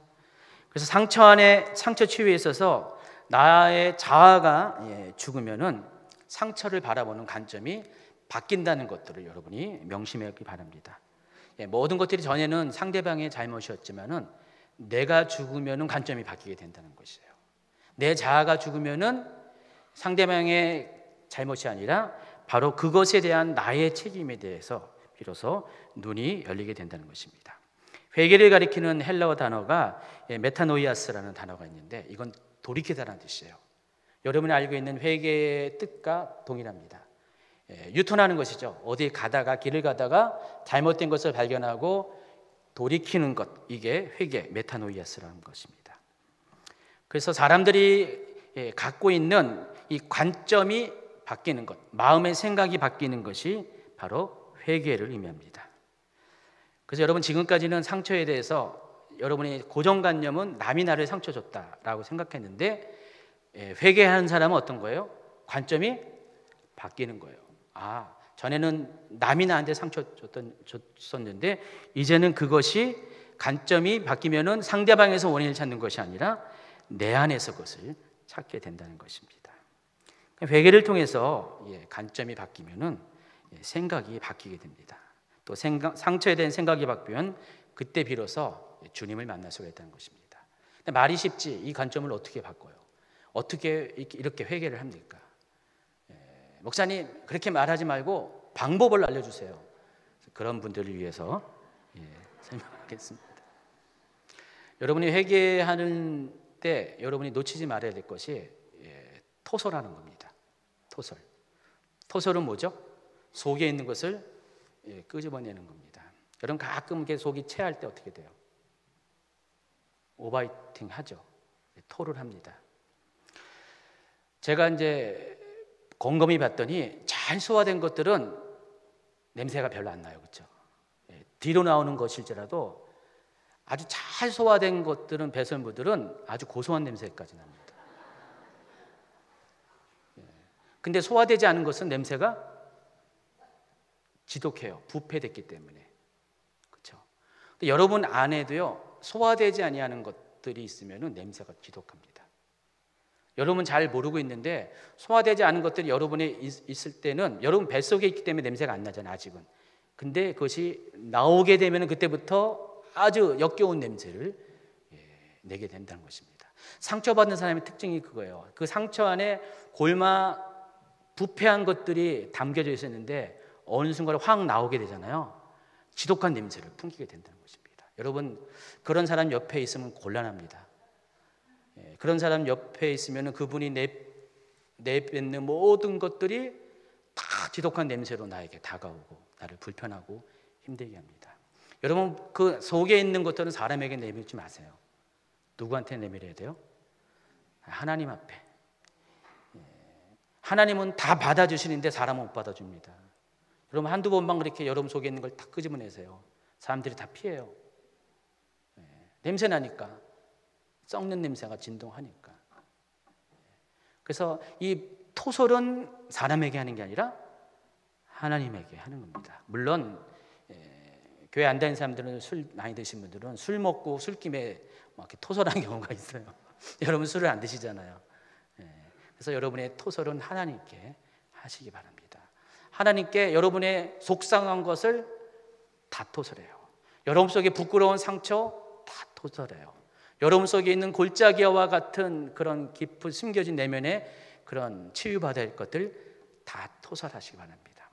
그래서 상처 안에 상처 치유에 있어서 나의 자아가 죽으면은 상처를 바라보는 관점이 바뀐다는 것들을 여러분이 명심하기 바랍니다. 모든 것들이 전에는 상대방의 잘못이었지만은 내가 죽으면은 관점이 바뀌게 된다는 것이에요. 내 자아가 죽으면은 상대방의 잘못이 아니라 바로 그것에 대한 나의 책임에 대해서 비로소 눈이 열리게 된다는 것입니다. 회개를 가리키는 헬라어 단어가 메타노이아스라는 단어가 있는데 이건 돌이키다라는 뜻이에요. 여러분이 알고 있는 회개의 뜻과 동일합니다. 유턴하는 것이죠. 어디 가다가 길을 가다가 잘못된 것을 발견하고 돌이키는 것, 이게 회개, 메타노이아스라는 것입니다. 그래서 사람들이 갖고 있는 이 관점이 바뀌는 것, 마음의 생각이 바뀌는 것이 바로 회개를 의미합니다. 그래서 여러분, 지금까지는 상처에 대해서 여러분의 고정관념은 남이 나를 상처 줬다라고 생각했는데, 회개하는 사람은 어떤 거예요? 관점이 바뀌는 거예요. 아, 전에는 남이 나한테 상처 줬었는데 이제는 그것이 관점이 바뀌면은 상대방에서 원인을 찾는 것이 아니라 내 안에서 그것을 찾게 된다는 것입니다. 회개를 통해서 관점이 바뀌면은 생각이 바뀌게 됩니다. 또 상처에 대한 생각이 바뀌면 그때 비로소 주님을 만날 수가 있다는 것입니다. 근데 말이 쉽지, 이 관점을 어떻게 바꿔요? 어떻게 이렇게 회개를 합니까? 목사님, 그렇게 말하지 말고 방법을 알려주세요. 그런 분들을 위해서 설명하겠습니다. 여러분이 회개하는 때 여러분이 놓치지 말아야 될 것이 토설하는 겁니다. 토설은 뭐죠? 속에 있는 것을 끄집어내는 겁니다. 여러분, 가끔 이렇게 속이 체할 때 어떻게 돼요? 오버이팅 하죠. 토를 합니다. 제가 이제 곰곰이 봤더니 잘 소화된 것들은 냄새가 별로 안 나요. 그렇죠? 뒤로 나오는 것일지라도 아주 잘 소화된 것들은, 배설물들은 아주 고소한 냄새까지 납니다. 근데 소화되지 않은 것은 냄새가 지독해요. 부패됐기 때문에. 그렇죠? 근데 여러분 안에도요, 소화되지 아니하는 것들이 있으면 냄새가 지독합니다. 여러분 잘 모르고 있는데 소화되지 않은 것들이 여러분에 있을 때는 여러분 뱃속에 있기 때문에 냄새가 안 나잖아요, 아직은. 근데 그것이 나오게 되면 그때부터 아주 역겨운 냄새를 내게 된다는 것입니다. 상처받은 사람의 특징이 그거예요. 그 상처 안에 골마 부패한 것들이 담겨져 있었는데 어느 순간에 확 나오게 되잖아요. 지독한 냄새를 풍기게 된다는 것입니다. 여러분, 그런 사람 옆에 있으면 곤란합니다. 그런 사람 옆에 있으면 그분이 내뱉는 모든 것들이 다 지독한 냄새로 나에게 다가오고 나를 불편하고 힘들게 합니다. 여러분, 그 속에 있는 것들은 사람에게 내밀지 마세요. 누구한테 내밀어야 돼요? 하나님 앞에. 하나님은 다 받아주시는데 사람은 못 받아줍니다. 여러분, 한두 번만 그렇게 여러분 속에 있는 걸 다 끄집어내세요. 사람들이 다 피해요. 냄새 나니까, 썩는 냄새가 진동하니까. 그래서 이 토설은 사람에게 하는 게 아니라 하나님에게 하는 겁니다. 물론 교회 안 다니는 사람들은, 술 많이 드신 분들은 술 먹고 술김에 막 이렇게 토설하는 경우가 있어요. 여러분 술을 안 드시잖아요. 그래서 여러분의 토설은 하나님께 하시기 바랍니다. 하나님께 여러분의 속상한 것을 다 토설해요. 여러분 속에 부끄러운 상처 다 토설해요. 여러분 속에 있는 골짜기와 같은 그런 깊은 숨겨진 내면의 그런 치유받아야 할 것들 다 토설하시기 바랍니다.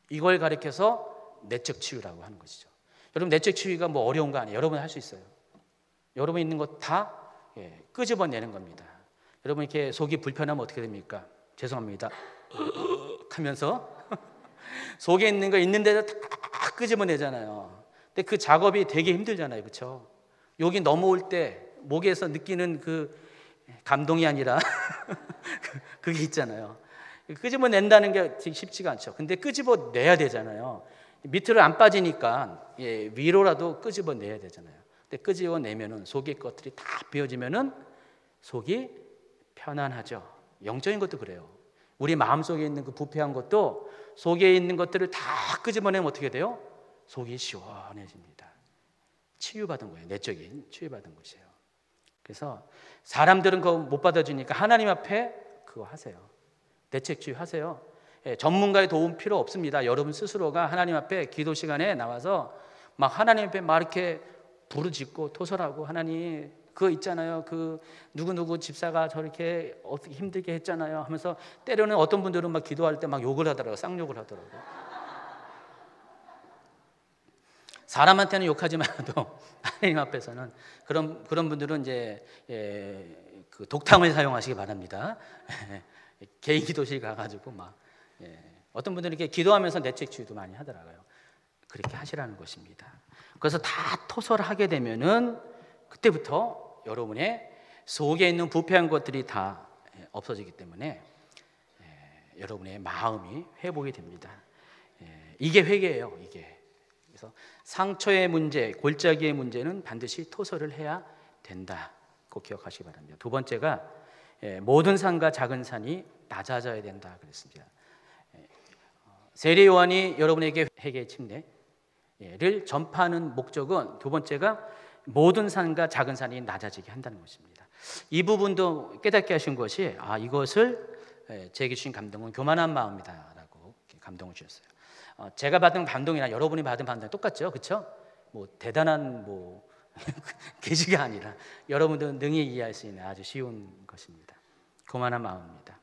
이걸 가리켜서 내적 치유라고 하는 것이죠. 여러분, 내적 치유가 뭐 어려운 거 아니에요. 여러분 할 수 있어요. 여러분 있는 것 다 끄집어내는 겁니다. 여러분 이렇게 속이 불편하면 어떻게 됩니까? 죄송합니다 하면서 속에 있는 거 있는 데서 다 끄집어내잖아요. 근데 그 작업이 되게 힘들잖아요. 그렇죠? 여기 넘어올 때 목에서 느끼는 그 감동이 아니라 그게 있잖아요. 끄집어낸다는 게 쉽지가 않죠. 근데 끄집어내야 되잖아요. 밑으로 안 빠지니까 위로라도 끄집어내야 되잖아요. 근데 끄집어내면은 속의 것들이 다 비워지면은 속이 편안하죠. 영적인 것도 그래요. 우리 마음속에 있는 그 부패한 것도 속에 있는 것들을 다 끄집어내면 어떻게 돼요? 속이 시원해집니다. 치유받은 거예요. 내적인 치유받은 것이에요. 그래서 사람들은 그거 못 받아주니까 하나님 앞에 그거 하세요. 내적 치유하세요. 전문가의 도움 필요 없습니다. 여러분 스스로가 하나님 앞에 기도 시간에 나와서 막 하나님 앞에 막 이렇게 부르짖고 토설하고, 하나님 그거 있잖아요. 그 누구누구 집사가 저렇게 어떻게 힘들게 했잖아요 하면서, 때로는 어떤 분들은 막 기도할 때 막 욕을 하더라고요. 쌍욕을 하더라고요. 사람한테는 욕하지 말아도 하나님 앞에서는 그런 분들은 이제 그 독탕을 사용하시기 바랍니다. 개인 기도실 가가지고 막 어떤 분들은 이렇게 기도하면서 내적 치유도 많이 하더라고요. 그렇게 하시라는 것입니다. 그래서 다 토설을 하게 되면은 그때부터 여러분의 속에 있는 부패한 것들이 다 없어지기 때문에 여러분의 마음이 회복이 됩니다. 이게 회개예요. 이게. 그래서 상처의 문제, 골짜기의 문제는 반드시 토설을 해야 된다. 꼭 기억하시기 바랍니다. 두 번째가 모든 산과 작은 산이 낮아져야 된다 그랬습니다. 세례 요한이 여러분에게 회개 침례를 전파하는 목적은 두 번째가 모든 산과 작은 산이 낮아지게 한다는 것입니다. 이 부분도 깨닫게 하신 것이 이것을 제게 주신 감동은 교만한 마음이다라고 감동을 주셨어요. 제가 받은 감동이나 여러분이 받은 감동이 똑같죠, 그렇죠? 뭐 대단한 계시가 아니라 여러분들은 능히 이해할 수 있는 아주 쉬운 것입니다. 교만한 마음입니다.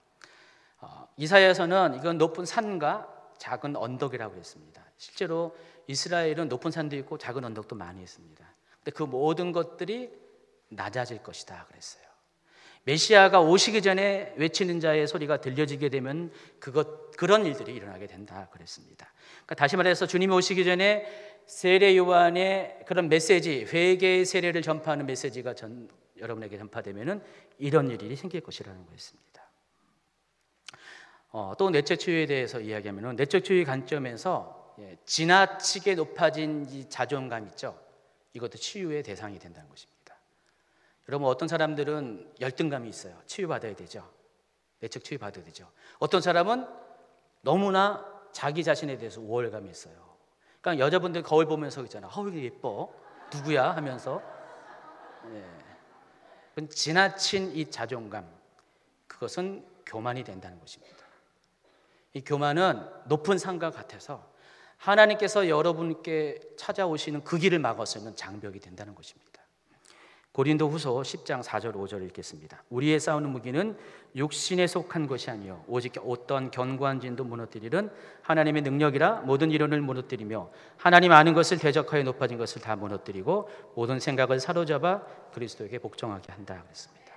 이사야서는 이건 높은 산과 작은 언덕이라고 했습니다. 실제로 이스라엘은 높은 산도 있고 작은 언덕도 많이 있습니다. 근데 그 모든 것들이 낮아질 것이다 그랬어요. 메시아가 오시기 전에 외치는 자의 소리가 들려지게 되면 그런 일들이 일어나게 된다 그랬습니다. 그러니까 다시 말해서 주님이 오시기 전에 세례 요한의 그런 메시지, 회개의 세례를 전파하는 메시지가 여러분에게 전파되면은 이런 일이 생길 것이라는 거였습니다. 또 내적주의에 대해서 이야기하면은 내적주의 관점에서 지나치게 높아진 이 자존감 있죠. 이것도 치유의 대상이 된다는 것입니다. 여러분, 어떤 사람들은 열등감이 있어요. 치유받아야 되죠. 내적 치유받아야 되죠. 어떤 사람은 너무나 자기 자신에 대해서 우월감이 있어요. 그러니까 여자분들 거울 보면서 있잖아. 이게 예뻐. 누구야? 하면서. 지나친 이 자존감, 그것은 교만이 된다는 것입니다. 이 교만은 높은 산과 같아서 하나님께서 여러분께 찾아오시는 그 길을 막아서는 장벽이 된다는 것입니다. 고린도후서 10장 4절 5절 읽겠습니다. 우리의 싸우는 무기는 육신에 속한 것이 아니요 오직 어떤 견고한 진도 무너뜨리는 하나님의 능력이라 모든 이론을 무너뜨리며 하나님 아는 것을 대적하여 높아진 것을 다 무너뜨리고 모든 생각을 사로잡아 그리스도에게 복종하게 한다 그랬습니다.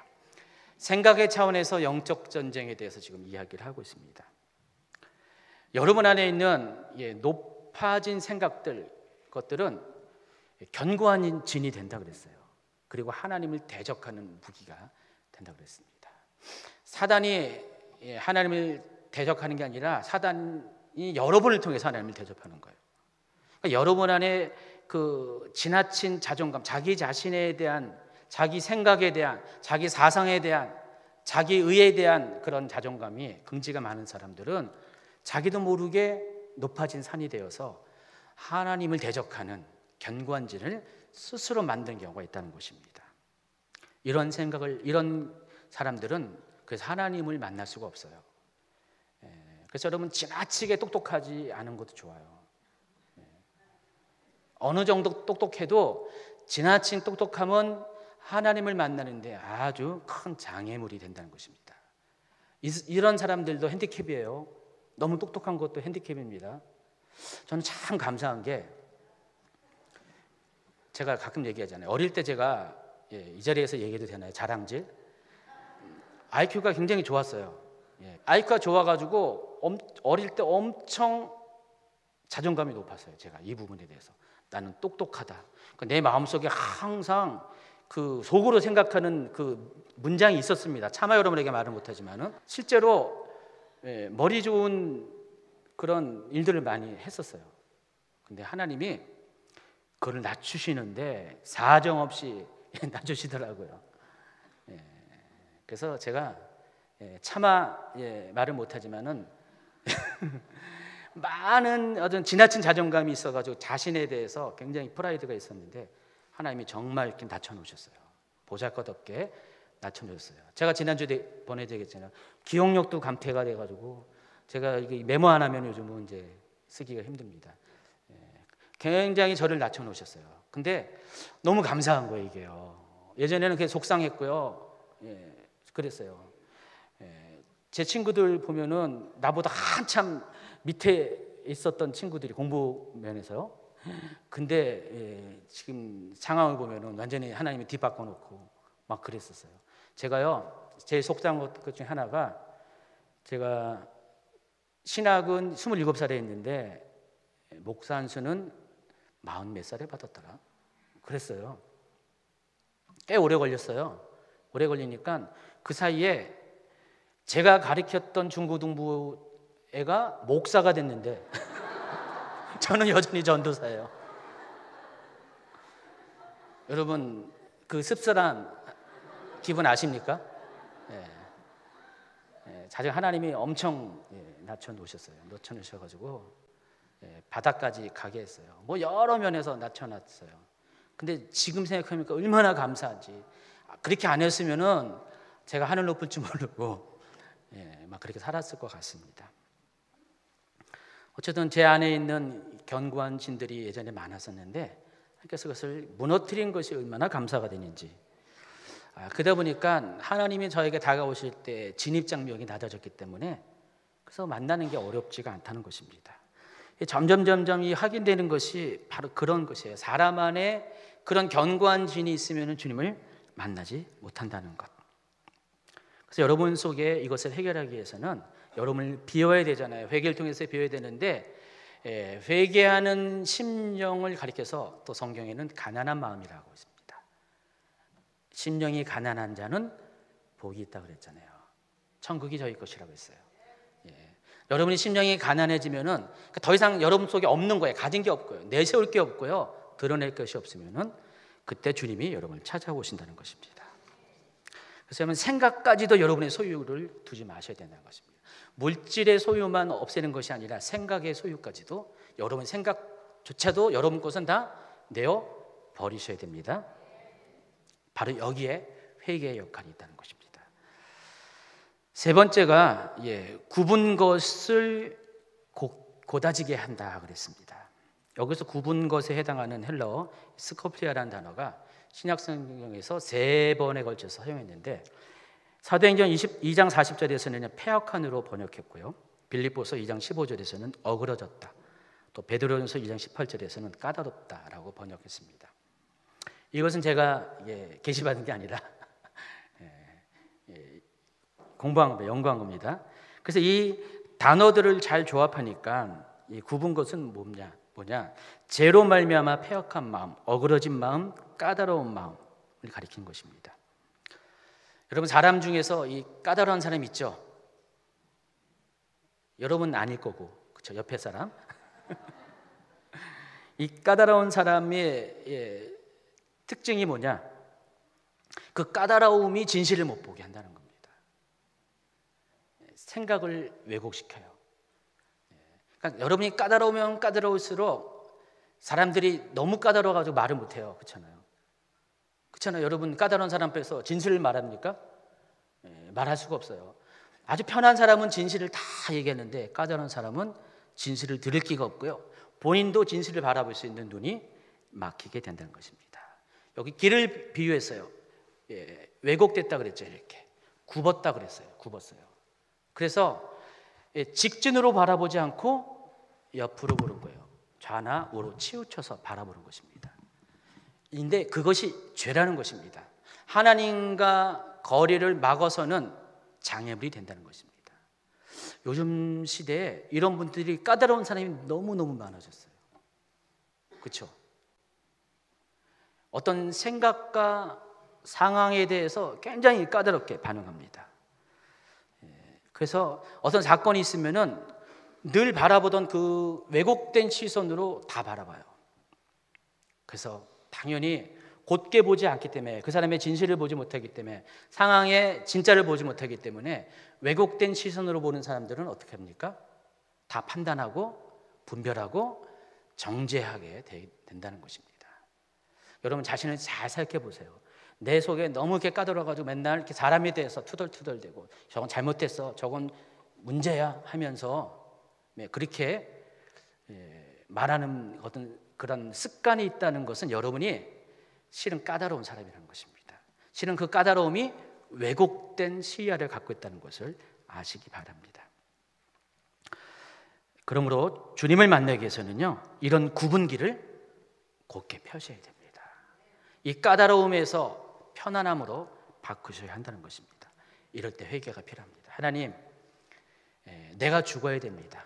생각의 차원에서 영적 전쟁에 대해서 지금 이야기를 하고 있습니다. 여러분 안에 있는 높아진 것들은 견고한 진이 된다 그랬어요. 그리고 하나님을 대적하는 무기가 된다고 그랬습니다. 사단이 하나님을 대적하는 게 아니라 사단이 여러분을 통해서 하나님을 대적하는 거예요. 그러니까 여러분 안에 그 지나친 자존감, 자기 자신에 대한, 자기 생각에 대한, 자기 사상에 대한, 자기 의에 대한 그런 자존감이 긍지가 많은 사람들은 자기도 모르게 높아진 산이 되어서 하나님을 대적하는 견고한 진을 스스로 만든 경우가 있다는 것입니다. 이런 사람들은 그래서 하나님을 만날 수가 없어요. 그래서 여러분, 지나치게 똑똑하지 않은 것도 좋아요. 어느 정도 똑똑해도 지나친 똑똑함은 하나님을 만나는데 아주 큰 장애물이 된다는 것입니다. 이런 사람들도 핸디캡이에요. 너무 똑똑한 것도 핸디캡입니다. 저는 참 감사한 게, 제가 가끔 얘기하잖아요. 어릴 때 제가 이 자리에서 얘기해도 되나요? 자랑질. IQ가 굉장히 좋았어요. IQ가 좋아가지고 어릴 때 엄청 자존감이 높았어요. 제가 이 부분에 대해서 나는 똑똑하다. 그러니까 내 마음속에 항상 그 속으로 생각하는 그 문장이 있었습니다. 차마 여러분에게 말은 못하지만은 실제로 머리 좋은 그런 일들을 많이 했었어요. 근데 하나님이 그걸 낮추시는데 사정없이 낮추시더라고요. 그래서 제가 차마 말을 못하지만은 많은 어떤 지나친 자존감이 있어가지고 자신에 대해서 굉장히 프라이드가 있었는데 하나님이 정말 이렇게 낮춰놓으셨어요. 보잘것없게 낮춰놓으셨어요. 제가 지난주에 보내드리겠잖아요. 기억력도 감퇴가 돼가지고 제가 이게 메모 안 하면 요즘은 이제 쓰기가 힘듭니다. 굉장히 저를 낮춰놓으셨어요. 근데 너무 감사한 거예요, 이게요. 예전에는 그게 속상했고요. 그랬어요. 제 친구들 보면은 나보다 한참 밑에 있었던 친구들이 공부 면에서요. 근데 지금 상황을 보면은 완전히 하나님이 뒤바꿔 놓고 막 그랬었어요. 제가요, 제일 속상한 것 중에 하나가, 제가 신학은 27살에 했는데 목사 안수는 40몇 살에 받았더라. 그랬어요. 꽤 오래 걸렸어요. 오래 걸리니까 그 사이에 제가 가르쳤던 중고등부 애가 목사가 됐는데 저는 여전히 전도사예요. 여러분 그 씁쓸한 기분 아십니까? 자주 하나님이 엄청 낮춰놓으셔가지고 바닥까지 가게 했어요. 뭐 여러 면에서 낮춰놨어요. 근데 지금 생각하니까 얼마나 감사한지. 그렇게 안 했으면은 제가 하늘 높을 줄 모르고 막 그렇게 살았을 것 같습니다. 어쨌든 제 안에 있는 견고한 진들이 예전에 많았었는데 하나님께서 그것을 무너뜨린 것이 얼마나 감사가 되는지. 그러다 보니까 하나님이 저에게 다가오실 때 진입장벽이 낮아졌기 때문에 그래서 만나는 게 어렵지가 않다는 것입니다. 점점 이 확인되는 것이 바로 그런 것이에요. 사람 안에 그런 견고한 진이 있으면 주님을 만나지 못한다는 것. 그래서 여러분 속에 이것을 해결하기 위해서는 여러분을 비워야 되잖아요. 회개를 통해서 비워야 되는데 회개하는 심령을 가리켜서 또 성경에는 가난한 마음이라고 있습니다. 심령이 가난한 자는 복이 있다고 그랬잖아요. 천국이 저희 것이라고 했어요. 여러분이 심령이 가난해지면은 더 이상 여러분 속에 없는 거예요. 가진 게 없고요, 내세울 게 없고요, 드러낼 것이 없으면은 그때 주님이 여러분을 찾아오신다는 것입니다. 그래서 여러분 생각까지도 여러분의 소유를 두지 마셔야 된다는 것입니다. 물질의 소유만 없애는 것이 아니라 생각의 소유까지도, 여러분 생각조차도 여러분 것은 다 내어 버리셔야 됩니다. 바로 여기에 회개의 역할이 있다는 것입니다. 세 번째가 굽은 것을 고다지게 한다 그랬습니다. 여기서 굽은 것에 해당하는 헬라어 스코피아라는 단어가 신약성경에서 3번에 걸쳐서 사용했는데 사도행전 22장 40절에서는 폐역한으로 번역했고요, 빌립보서 2장 15절에서는 어그러졌다, 또 베드로전서 2장 18절에서는 까다롭다라고 번역했습니다. 이것은 제가 계시받은 게 아니라 공부한 겁니다. 연구한 겁니다. 그래서 이 단어들을 잘 조합하니까 이 굽은 것은 뭐냐? 죄로 말미암아 패역한 마음, 어그러진 마음, 까다로운 마음을 가리킨 것입니다. 여러분 사람 중에서 이 까다로운 사람 있죠? 여러분 아닐 거고, 그렇죠? 옆에 사람. 이 까다로운 사람의 특징이 뭐냐? 그 까다로움이 진실을 못 보게 한다는 겁니다. 생각을 왜곡시켜요. 그러니까 여러분이 까다로우면 까다로울수록 사람들이 너무 까다로워가지고 말을 못해요. 그렇잖아요. 여러분 까다로운 사람 앞에서 진실을 말합니까? 말할 수가 없어요. 아주 편한 사람은 진실을 다 얘기하는데 까다로운 사람은 진실을 들을 기가 없고요, 본인도 진실을 바라볼 수 있는 눈이 막히게 된다는 것입니다. 여기 길을 비유했어요. 왜곡됐다 그랬죠. 이렇게 굽었다 그랬어요. 굽었어요. 그래서 직진으로 바라보지 않고 옆으로 보는 거예요. 좌나 우로 치우쳐서 바라보는 것입니다. 근데 그것이 죄라는 것입니다. 하나님과 거리를 막아서는 장애물이 된다는 것입니다. 요즘 시대에 이런 분들이 까다로운 사람이 너무너무 많아졌어요. 그렇죠? 어떤 생각과 상황에 대해서 굉장히 까다롭게 반응합니다. 그래서 어떤 사건이 있으면은 늘 바라보던 그 왜곡된 시선으로 다 바라봐요. 그래서 당연히 곧게 보지 않기 때문에, 그 사람의 진실을 보지 못하기 때문에, 상황의 진짜를 보지 못하기 때문에 왜곡된 시선으로 보는 사람들은 어떻게 합니까? 다 판단하고 분별하고 정죄하게 된다는 것입니다. 여러분 자신을 잘 살펴보세요. 내 속에 너무 이렇게 까다로워가지고 맨날 이렇게 사람에 대해서 투덜투덜대고 저건 잘못됐어, 저건 문제야 하면서 그렇게 말하는 어떤 그런 습관이 있다는 것은 여러분이 실은 까다로운 사람이라는 것입니다. 실은 그 까다로움이 왜곡된 시야를 갖고 있다는 것을 아시기 바랍니다. 그러므로 주님을 만나기 위해서는요, 이런 굽은 길을 곧게 펴셔야 됩니다. 이 까다로움에서 편안함으로 바꾸셔야 한다는 것입니다. 이럴 때 회개가 필요합니다. 하나님, 내가 죽어야 됩니다.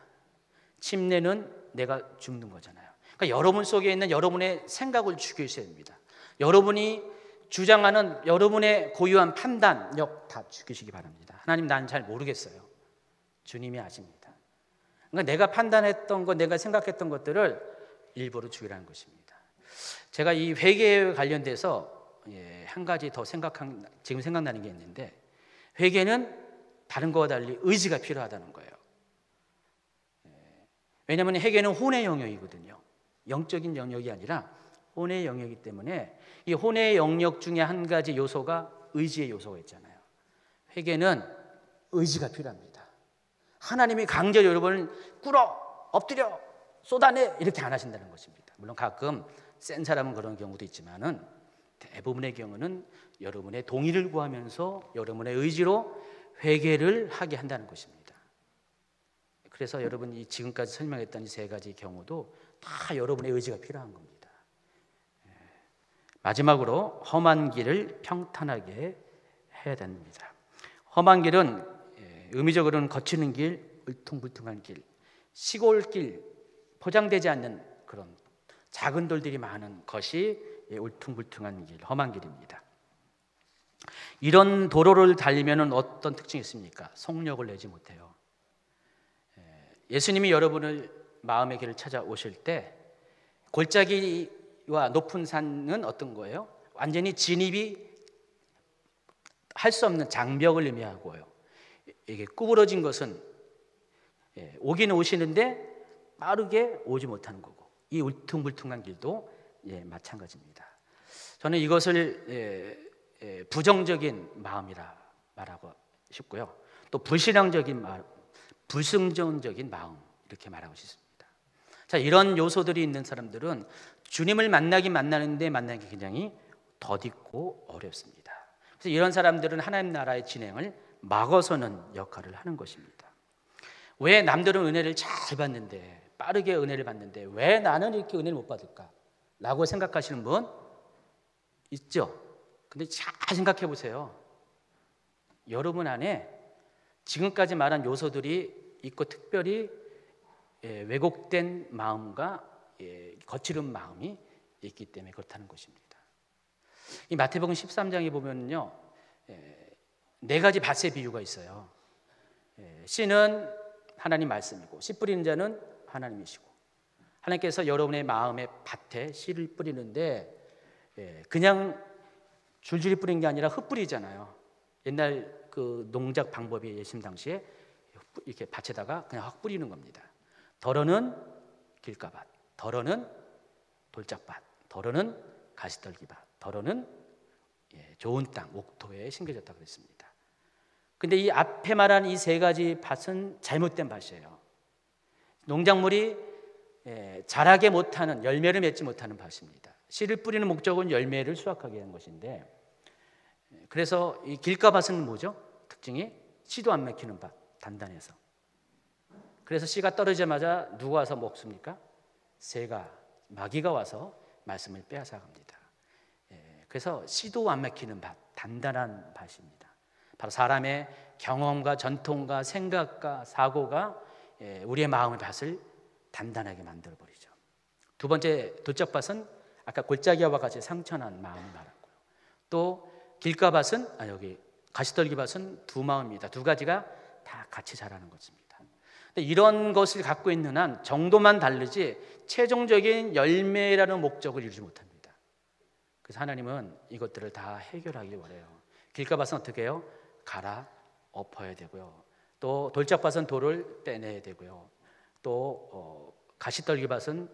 침례는 내가 죽는 거잖아요. 그러니까 여러분 속에 있는 여러분의 생각을 죽이셔야 됩니다. 여러분이 주장하는 여러분의 고유한 판단력 다 죽이시기 바랍니다. 하나님, 난 잘 모르겠어요. 주님이 아십니다. 그러니까 내가 판단했던 것, 내가 생각했던 것들을 일부러 죽이라는 것입니다. 제가 이 회개에 관련돼서 한 가지 더 지금 생각나는 게 있는데, 회개는 다른 거와 달리 의지가 필요하다는 거예요. 왜냐하면 회개는 혼의 영역이거든요. 영적인 영역이 아니라 혼의 영역이기 때문에 이 혼의 영역 중에 한 가지 요소가 의지의 요소가 있잖아요. 회개는 의지가 필요합니다. 하나님이 강제로 여러분을 꿇어, 엎드려, 쏟아내 이렇게 안 하신다는 것입니다. 물론 가끔 센 사람은 그런 경우도 있지만은 대부분의 경우는 여러분의 동의를 구하면서 여러분의 의지로 회개를 하게 한다는 것입니다. 그래서 여러분이 지금까지 설명했던 이 세 가지 경우도 다 여러분의 의지가 필요한 겁니다. 마지막으로 험한 길을 평탄하게 해야 됩니다. 험한 길은 의미적으로는 거치는 길, 울퉁불퉁한 길, 시골길, 포장되지 않는 그런 작은 돌들이 많은 것이 울퉁불퉁한 길, 험한 길입니다. 이런 도로를 달리면 어떤 특징이 있습니까? 속력을 내지 못해요. 예수님이 여러분을 마음의 길을 찾아오실 때 골짜기와 높은 산은 어떤 거예요? 완전히 진입이 할 수 없는 장벽을 의미하고요. 이게 구부러진 것은 오기는 오시는데 빠르게 오지 못하는 거고, 이 울퉁불퉁한 길도 마찬가지입니다. 저는 이것을 부정적인 마음이라 말하고 싶고요, 또 불신앙적인 마음, 불승전적인 마음 이렇게 말하고 싶습니다. 자, 이런 요소들이 있는 사람들은 주님을 만나는데 만나기 굉장히 더디고 어렵습니다. 그래서 이런 사람들은 하나님 나라의 진행을 막아서는 역할을 하는 것입니다. 왜 남들은 은혜를 잘 받는데, 빠르게 은혜를 받는데 왜 나는 이렇게 은혜를 못 받을까? 라고 생각하시는 분 있죠? 근데 잘 생각해 보세요. 여러분 안에 지금까지 말한 요소들이 있고, 특별히 왜곡된 마음과 거칠은 마음이 있기 때문에 그렇다는 것입니다. 이 마태복음 13장에 보면요, 네 가지 밭의 비유가 있어요. 씨는 하나님 말씀이고, 씨 뿌리는 자는 하나님이시고, 하나님께서 여러분의 마음의 밭에 씨를 뿌리는데 그냥 줄줄이 뿌리는 게 아니라 흩뿌리잖아요. 옛날 그 농작 방법이 예수님 당시에 이렇게 밭에다가 그냥 확 뿌리는 겁니다. 덜어는 길가밭, 덜어는 돌짝밭, 덜어는 가시떨기밭, 덜어는 좋은 땅, 옥토에 심겨졌다고 그랬습니다. 근데 이 앞에 말한 이 세 가지 밭은 잘못된 밭이에요. 농작물이 자라게 못하는, 열매를 맺지 못하는 밭입니다. 씨를 뿌리는 목적은 열매를 수확하게 하는 것인데, 그래서 이 길가밭은 뭐죠? 특징이 씨도 안 맥히는 밭, 단단해서. 그래서 씨가 떨어지자마자 누가 와서 먹습니까? 새가, 마귀가 와서 말씀을 빼앗아 갑니다. 그래서 씨도 안 맥히는 밭, 단단한 밭입니다. 바로 사람의 경험과 전통과 생각과 사고가 우리의 마음의 밭을 단단하게 만들어버리죠. 두 번째 돌짝밭은 아까 골짜기와 같이 상처난 마음을 말하고요. 또 길가밭은, 여기 가시떨기밭은 두 마음입니다. 두 가지가 다 같이 자라는 것입니다. 근데 이런 것을 갖고 있는 한 정도만 다르지 최종적인 열매라는 목적을 이루지 못합니다. 그래서 하나님은 이것들을 다 해결하길 원해요. 길가밭은 어떻게 해요? 갈아 엎어야 되고요. 또 돌짝밭은 돌을 빼내야 되고요. 또 가시떨기밭은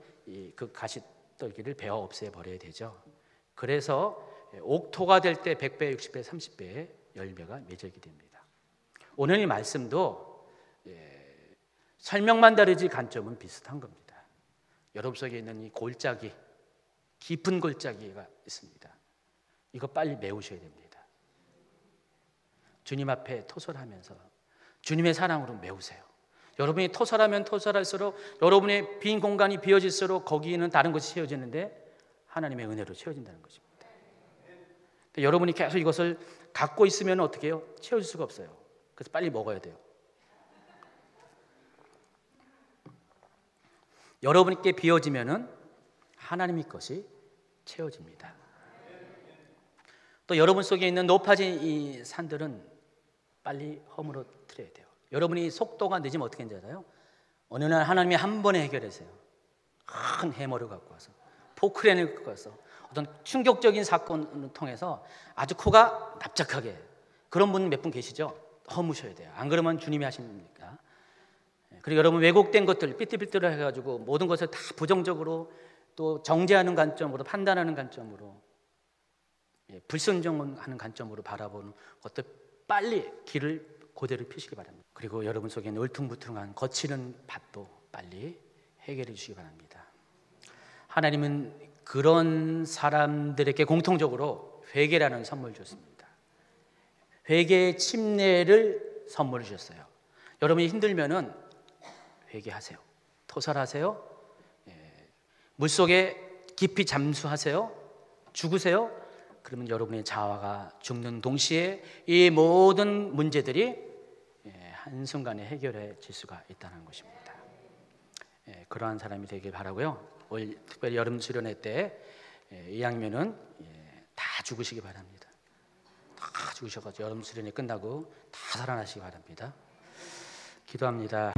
그 가시떨기를 베어 없애 버려야 되죠. 그래서 옥토가 될 때 100배, 60배, 30배의 열매가 맺어지게 됩니다. 오늘 이 말씀도 설명만 다르지 관점은 비슷한 겁니다. 여러분 속에 있는 이 골짜기, 깊은 골짜기가 있습니다. 이거 빨리 메우셔야 됩니다. 주님 앞에 토설하면서 주님의 사랑으로 메우세요. 여러분이 토설하면 토설할수록, 여러분의 빈 공간이 비어질수록 거기는 다른 것이 채워지는데 하나님의 은혜로 채워진다는 것입니다. 여러분이 계속 이것을 갖고 있으면 어떻게 해요? 채워질 수가 없어요. 그래서 빨리 먹어야 돼요. 여러분께 비어지면은 하나님의 것이 채워집니다. 또 여러분 속에 있는 높아진 이 산들은 빨리 허물어뜨려야 돼요. 여러분이 속도가 늦으면 어떻게 되는지 알아요? 어느 날 하나님이 한 번에 해결하세요. 큰 해머를 갖고 와서, 포크레인을 갖고 와서 어떤 충격적인 사건을 통해서 아주 코가 납작하게, 그런 분 몇 분 계시죠? 허무셔야 돼요. 안 그러면 주님이 하십니까? 그리고 여러분 왜곡된 것들 삐뚤삐뚤 해가지고 모든 것을 다 부정적으로 또 정죄하는 관점으로, 판단하는 관점으로, 불순종하는 관점으로 바라보는 것들 빨리 길을 그대로 펴시기 바랍니다. 그리고 여러분 속에 있는 울퉁불퉁한 거치는 밭도 빨리 해결해 주시기 바랍니다. 하나님은 그런 사람들에게 공통적으로 회개라는 선물을 줬습니다. 회개의 침례를 선물을 주셨어요. 여러분이 힘들면은 회개하세요. 토설하세요. 물속에 깊이 잠수하세요. 죽으세요. 그러면 여러분의 자아가 죽는 동시에 이 모든 문제들이 한순간에 해결해질 수가 있다는 것입니다. 그러한 사람이 되길 바라고요. 올 특별히 여름 수련회 때 2학년은 다 죽으시기 바랍니다. 다 죽으셔가지고 여름 수련회 끝나고 다 살아나시기 바랍니다. 기도합니다.